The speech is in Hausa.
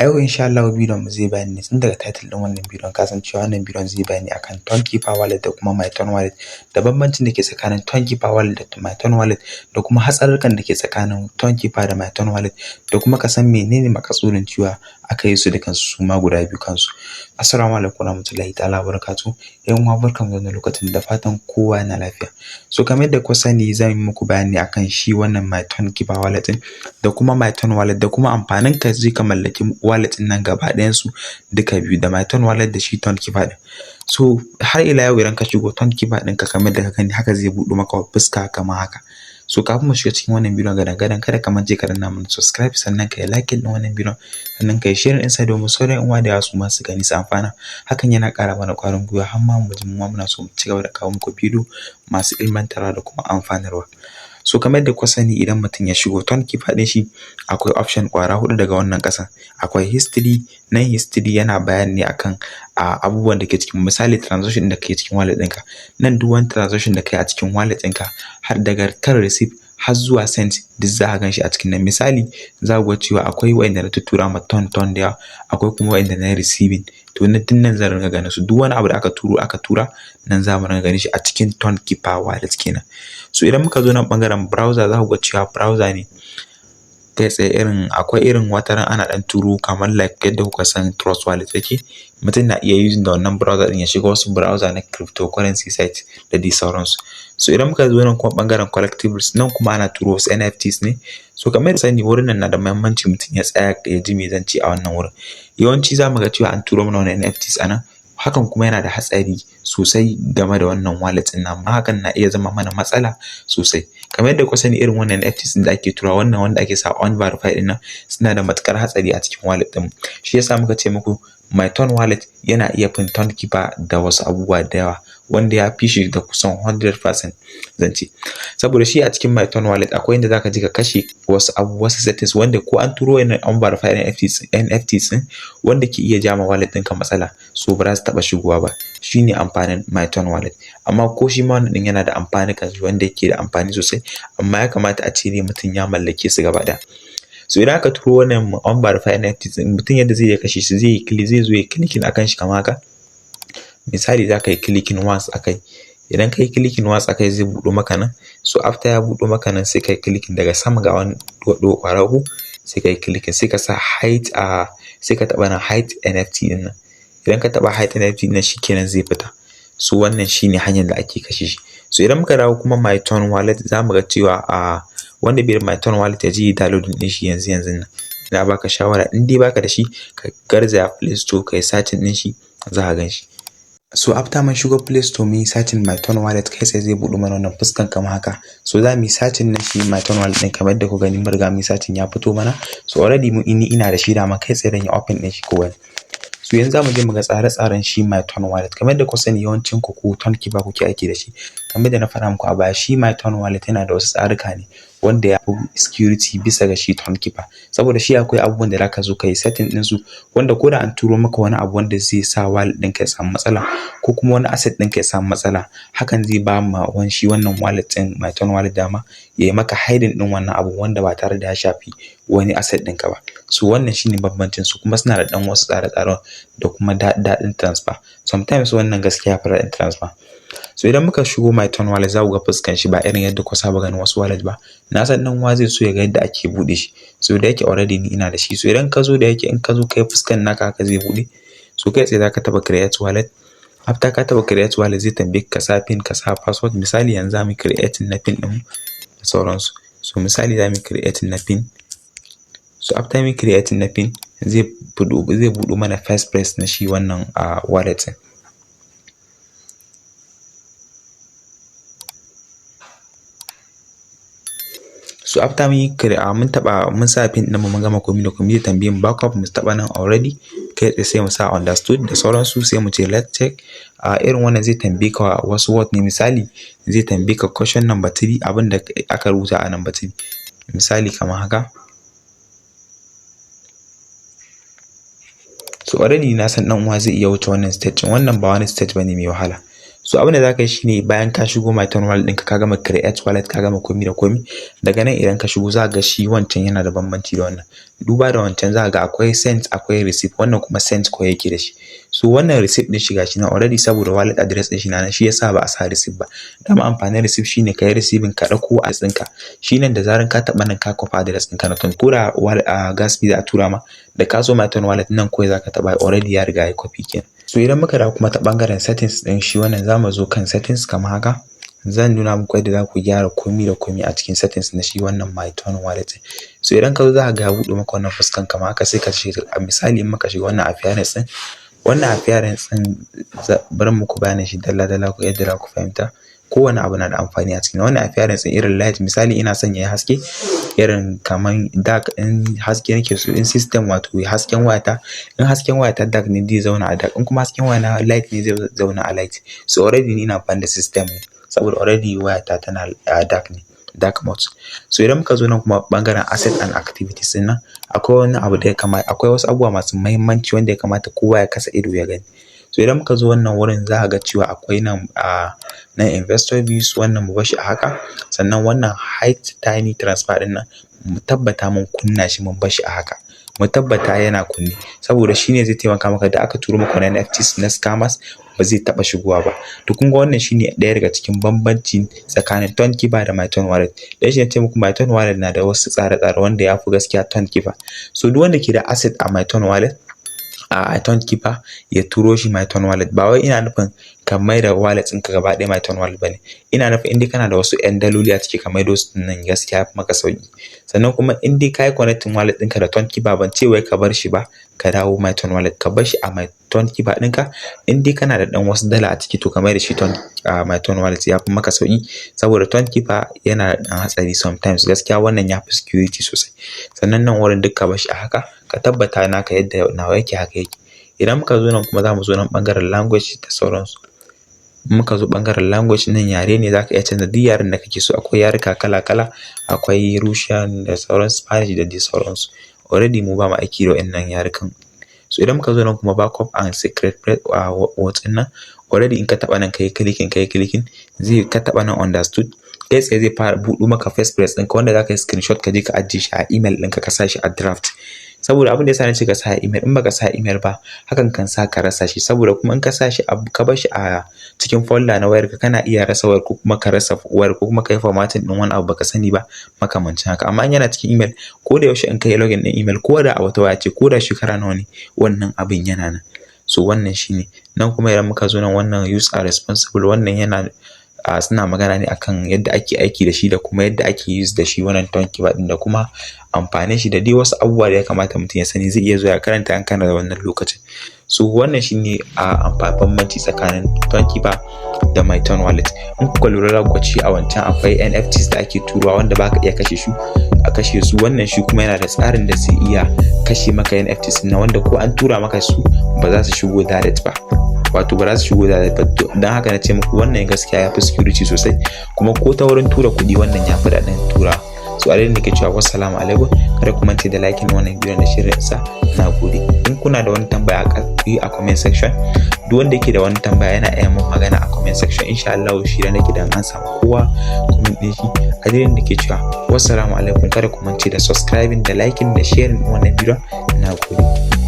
A yau insha Allah bidiyon mu zai bayani ne tun daga title din wannan bidiyon ka san cewa wannan bidiyon zai bayani akan Tonkeeper wallet da kuma MyTon wallet da bambancin da ke tsakanin Tonkeeper wallet da MyTon wallet da kuma hatsarurrukan da ke tsakanin Tonkeeper da MyTon wallet da kuma ka san menene makasudin cewa aka yi su dukansu su ma guda biyu kansu. Assalamu alaikum warahmatullahi ta'ala barakatuh. Yan uwa barkamu da wannan lokacin da fatan kowa yana lafiya. So kamar yadda ku sani zan yi muku bayani akan shi wannan Tonkeeper wallet din da kuma MyTon wallet da kuma amfanin ka zai ka mallaki wallet din nan gaba ɗayan su duka biyu da MyTon wallet da shi Tonkeeper din. So har ila yau idan ka shigo Tonkeeper ɗinka kamar da ka gani haka zai buɗe maka fuska kamar haka. So kafin mu shiga cikin wannan bidiyon gadan kada ka mance ka danna mana subscribe sannan ka yi like din wannan bidiyon sannan ka yi share din sa domin sauran uwa da su ma su gani su amfana. Hakan yana ƙara mana ƙwarin gwiwa har ma mu muna so mu ci gaba da kawo muku bidiyo masu ilmantarwa da kuma amfanarwa. So kamar da ku sani idan mutum ya shigo Tonkeeper din shi akwai option kwara 4 daga wannan ƙasa. Akwai history, nan history yana bayani ne akan abubuwan da ke cikin misali transaction da ke cikin wallet ɗinka. Nan duk wani transaction da kai a cikin wallet ɗinka har daga kan receipt har zuwa send duk za ka gan shi a cikin nan. Misali za ku ga cewa akwai wa'inda na tura ma ton da yawa akwai kuma wa'inda na receiving to na din nan zan ringa ganin su duk wani abu da aka tura nan za mu ringa ganin shi a cikin Tonkeeper wallet kenan. So idan muka zo nan bangaren browser za ku ga cewa browser ne kai tsaye akwai wataran ana dan turo kamar like yadda kuka san Trust wallet yake mutum na iya using da wannan browser din ya shiga wasu browser na cryptocurrency site da dai sauransu. So idan muka zo nan kuma bangaren collectibles nan kuma ana turo wasu NFTs ne. So kamar yadda sani wurin nan na da muhimmanci mutum ya tsaya ya ji me zan ce a wannan wurin. Yawanci za mu ga cewa an turo mana wannan NFTs anan hakan kuma yana da hatsari sosai game da wannan wallet din namu hakan na iya zama mana matsala sosai. Kamar yadda ku sani irin wannan NFTs din da ake turawa wannan wanda ake sa unverified din nan suna da matukar hatsari a cikin wallet din. Shi yasa muka ce muku MyTon wallet yana iya fin Tonkeeper da wasu abubuwa da yawa wanda ya fi shi da kusan 100% zance. Saboda shi a cikin MyTon wallet akwai inda zaka ji ka kashe wasu settings wanda ko an turo wannan unverified NFTs din wanda ke iya jama wallet ɗinka matsala so ba za su taba shigowa ba. Shine amfanin MyTon wallet. Amma ko shi ma wannan din yana da amfani kanshi wanda yake da amfani sosai amma ya kamata a ce ne mutum ya mallake su gaba ɗaya. So idan aka turo wannan unverified NFTs din mutum yadda zai kashe shi zai zo ya clicking akan shi kamar haka. Misali za ka yi clicking once akai idan ka yi clicking once akai zai buɗo maka nan. So after ya buɗo maka nan sai ka yi clicking daga sama ga wani kwara uku sai ka yi clicking sai ka sa height sai ka taɓa nan height NFT din nan. Idan ka taɓa height NFT din nan shikenan zai fita. So wannan shine hanyar da ake kashe shi. So idan muka dawo kuma MyTon wallet za mu ga cewa wanda bai da MyTon wallet ya je yi downloading din shi yanzu nan. Ina baka shawara in dai baka da shi ka garzaya Play Store kai searching din shi za ka gan shi. So after mun shigo Play Store mun yi searching MyTon wallet kai sai zai buɗe mana wannan fuskan kamar haka. So za mu yi searching na shi MyTon wallet din kamar yadda ku gani mun riga mun yi searching ya fito mana. So already ina da shi da ma kai sai dan yi open din shi kowai. So yanzu za mu je mu ga tsare-tsaren shi MyTon wallet kamar yadda ku sani yawancin ku Tonkeeper kuke aiki da shi. Kamar da na faɗa muku a baya shi MyTon wallet yana da wasu tsaruka ne wanda ya fi security bisa ga shi Tonkeeper saboda shi akwai abubuwan da zaka zo kai setting din su wanda ko da an turo maka wani abu wanda zai sa wallet ɗinka ya samu matsala ko kuma wani asset ɗinka ya samu matsala hakan zai ba ma wannan wallet ɗin MyTon wallet dama ya yi maka hiding ɗin wannan abu wanda ba tare da ya shafi wani asset ɗinka ba. So wannan shine bambancin su kuma suna da ɗan wasu tsare-tsaren da kuma daɗin transfer. Sometimes wannan gaskiya fa daɗin transfer. So idan muka shigo MyTon wallet za ku ga fuskan shi ba irin yadda ku saba ganin wasu wallet ba. Na san dan uwa zai so ya ga yadda ake bude shi. So da yake already ni ina da shi. So idan ka zo in ka zo kai fuskan naka haka zai bude. So kai sai zaka taba create wallet. After ka taba create wallet zai tambaye ka sa pin ka sa password. Misali yanzu za mu create na pin din da sauransu. So misali za mu create na pin. So after mu create na pin zai buɗo mana first press na shi wannan wallet din. So after mun sa pin din mun gama komai da komai zai tambaye mu backup mu taba nan already kai sai mu sa understood da sauransu sai mu ce let's check. Irin wannan zai tambaye ka wasu word ne misali zai tambaye ka question number 3 abinda aka rubuta a number 3 misali kamar haka. So already na san dan uwa zai iya wuce wannan stage wannan ba wani stage bane mai wahala. So abin da zaka yi shine bayan ka shigo Myton wallet ɗinka ka gama create wallet ka gama komi da komi, daga nan idan ka shigo za ga shi wancan yana da bambanci da wannan. Duba da wancan za ga akwai send akwai receive, wannan kuma send ko yake da shi. So wannan receive din shi gashi nan already saboda wallet address din shi na nan, shi yasa ba a sa receive ba. Dama amfanin receive shine kai receiving ka dauko a ɗinka. Shi nan da zaran ka taba nan ka copy address ɗinka na ton tura gas fee za a tura ma, da ka so Myton wallet nan kawai zaka taba already ya riga ya copy kenan. So idan muka dawo kuma ta bangaren settings din shi wannan zamu zo kan settings kamar haka. Zan nuna muku yadda za ku gyara komi da komi a cikin settings na shi wannan Myton wallet. So idan ka zo za ka ga buɗe maka wannan fuskan kamar haka, sai ka shiga misali in muka shiga wannan appearance din. Wannan appearance din bari muku bayanin shi dalla ku yadda za ku fahimta. Kowane abu na da amfani a cikin wannan appearance din. Irin light misali ina son yayi haske, irin kaman dark in haske nake so, in system wato hasken wayata, in hasken wayata dark ne zai zauna a dark, in kuma hasken wayana light ne zai zauna a light. So already ni ina amfani da system ne saboda already wayata tana dark ne, dark mode. So idan muka zo nan kuma bangaren asset and activities din nan, akwai wani abu da ya kamata, akwai wasu abubuwa masu muhimmanci wanda ya kamata kowa ya kasa ido ya gani. So idan muka zo wannan wurin za ka ga cewa akwai nan nan investor views, wannan mu bashi a haka. Sannan wannan hide tiny transfer din nan mu tabbata mun kunna shi mun bashi a haka. Mu tabbata yana kunne saboda shine zai taimaka maka da aka turo maka NFTs na scammers ba zai taba shigowa ba. To kun ga wannan shine ɗaya daga cikin bambanci tsakanin Tonkeeper da Myton wallet. Dan shi ne ce muku Myton wallet na da wasu tsare-tsare wanda ya fi gaskiya Tonkeeper. So duk wanda ke da asset a Myton wallet a Tonkeeper ya turo shi Myton wallet. Ba wai ina nufin ka mai da wallet ɗinka gaba ɗaya Myton wallet bane. Ina nufin indai kana da wasu ƴan daloli a ciki ka maido su nan gaskiya fi maka sauki. Sannan kuma indai kai connecting wallet ɗinka da Tonkeeper, ban ce wai ka bar shi ba ka dawo Myton wallet, ka bar shi a Tonkeeper ɗinka. Indai kana da ɗan wasu dala a ciki to ka mai da shi Myton wallet ya fi maka sauki saboda Tonkeeper yana da ɗan hatsari sometimes gaskiya, wannan ya fi security sosai. Sannan nan wurin duk ka bar shi a haka, ka tabbata naka yadda nawa yake haka yake. Idan muka zo nan kuma za mu zo nan bangaren language da sauransu. Muka zo bangaren language nan yare ne zaka iya canza duk yaren da kake so. Akwai yaruka kala-kala, akwai Russian da sauran Spanish da dai sauransu. Already mu ba mu aiki da wannan yarukan. So idan muka zo nan kuma backup and secret words nan, already in ka taba nan kai clicking zai ka taba nan understood, kai tsaye zai fara buɗo maka first press ɗinka wanda zaka yi screenshot ka je ka ajiye shi a email ɗinka ka sa shi a draft. Saboda abin da yasa nace ka sa email, in baka sa email ba hakan kan sa ka rasa shi, saboda kuma in ka sa shi ka bar shi a cikin folder na wayarka kana iya rasa wayar ko kuma ka rasa wayar ko kuma kai formatting din wani abu baka sani ba makamancin haka. Amma in yana cikin email, ko da yaushe in kai login din email ko da a wata waya ce ko da shekara nawa ne, wannan abin yana nan. So wannan shine. Nan kuma idan muka zo nan wannan use are responsible, wannan yana suna magana ne akan yadda ake aiki da shi da kuma yadda ake use da shi wannan Tonkeeper din da kuma amfanin shi da dai wasu abubuwa da ya kamata mutum ya sani. Zai iya zuwa ya karanta an kana da wannan lokacin. So wannan shine bambanci tsakanin Tonkeeper da Myton wallet. In kuka lura da lokaci a wancan akwai NFTs da ake turowa wanda baka iya kashe su, wannan shi kuma yana da tsarin da zai iya kashe maka NFTs na wanda ko an tura maka su ba za su shigo direct ba. Wato ba za su shigo da don haka na ce muku wannan gaskiya ya fi security sosai, kuma ko ta wurin tura kuɗi wannan ya fi daɗin tura. So a da nake cewa wassalamu alaikum, kada ku mance da liking wannan bidiyon da shirin sa. Na gode. In kuna da wani tambaya a comment section, duk wanda yake da wani tambaya yana iya mun magana a comment section. Insha Allah shi da nake da an samu kowa comment din shi. A da nake cewa wassalamu alaikum, kada ku mance da subscribing da liking da sharing wannan bidiyon. Na gode.